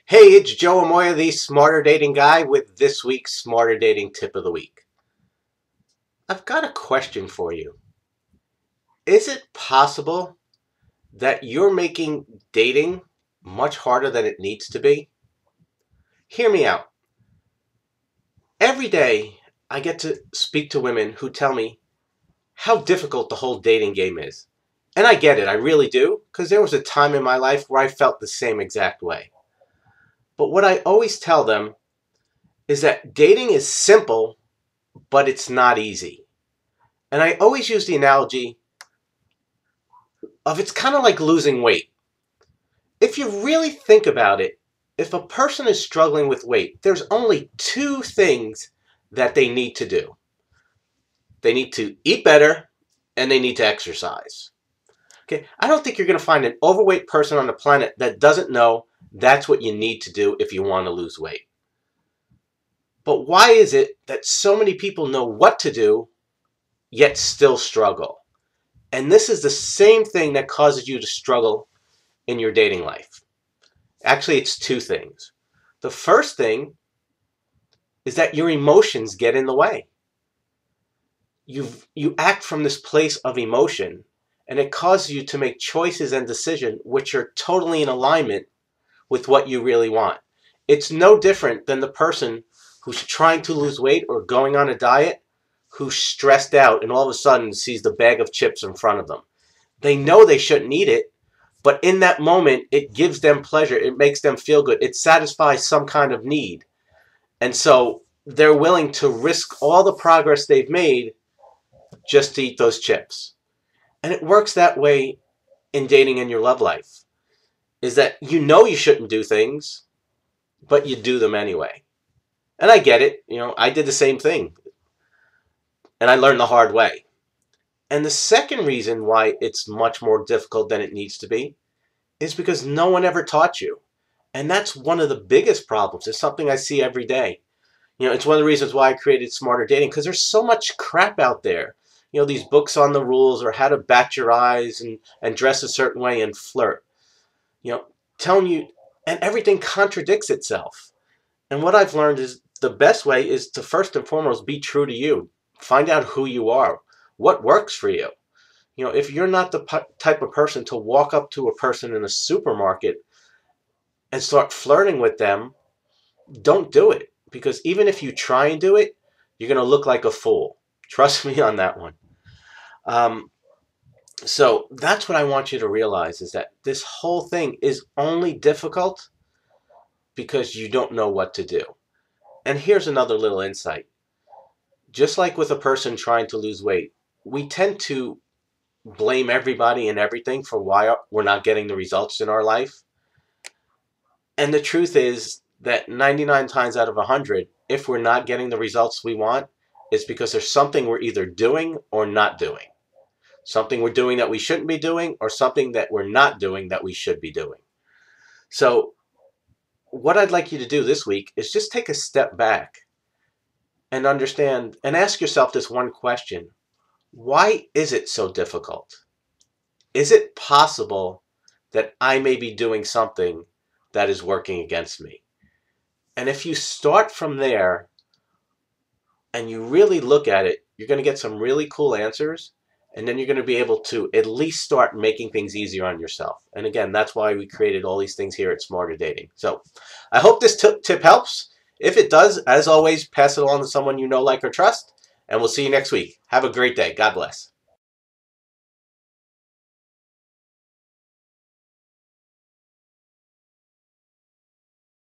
Hey, it's Joe Amoya, the Smarter Dating Guy, with this week's Smarter Dating Tip of the Week. I've got a question for you. Is it possible that you're making dating much harder than it needs to be? Hear me out. Every day, I get to speak to women who tell me how difficult the whole dating game is. And I get it, I really do, because there was a time in my life where I felt the same exact way. But what I always tell them is that dating is simple, but it's not easy. And I always use the analogy of it's kind of like losing weight. If you really think about it, if a person is struggling with weight, there's only two things that they need to do. They need to eat better and they need to exercise. Okay, I don't think you're going to find an overweight person on the planet that doesn't know that's what you need to do if you want to lose weight. But why is it that so many people know what to do, yet still struggle? And this is the same thing that causes you to struggle in your dating life. Actually, it's two things. The first thing is that your emotions get in the way. You act from this place of emotion, and it causes you to make choices and decisions which are totally in alignment with what you really want. It's no different than the person who's trying to lose weight or going on a diet who's stressed out and all of a sudden sees the bag of chips in front of them. They know they shouldn't eat it, but in that moment, it gives them pleasure. It makes them feel good. It satisfies some kind of need. And so they're willing to risk all the progress they've made just to eat those chips. And it works that way in dating and your love life, is that you know you shouldn't do things, but you do them anyway. And I get it. I did the same thing. And I learned the hard way. And the second reason why it's much more difficult than it needs to be is because no one ever taught you. And that's one of the biggest problems. It's something I see every day. It's one of the reasons why I created Smarter Dating, because there's so much crap out there. These books on the rules or how to bat your eyes and dress a certain way and flirt. Telling you, and everything contradicts itself. And what I've learned is the best way is to first and foremost be true to you. Find out who you are, what works for you. If you're not the type of person to walk up to a person in a supermarket and start flirting with them, don't do it. Because even if you try and do it, you're going to look like a fool. Trust me on that one. So that's what I want you to realize, is that this whole thing is only difficult because you don't know what to do. And here's another little insight. Just like with a person trying to lose weight, we tend to blame everybody and everything for why we're not getting the results in our life. And the truth is that 99 times out of 100, if we're not getting the results we want, it's because there's something we're either doing or not doing. Something we're doing that we shouldn't be doing, or something that we're not doing that we should be doing. So what I'd like you to do this week is just take a step back and understand and ask yourself this one question. Why is it so difficult? Is it possible that I may be doing something that is working against me? And if you start from there and you really look at it, you're going to get some really cool answers. And then you're going to be able to at least start making things easier on yourself. And again, that's why we created all these things here at Smarter Dating. So I hope this tip helps. If it does, as always, pass it along to someone you know, like, or trust. And we'll see you next week. Have a great day. God bless.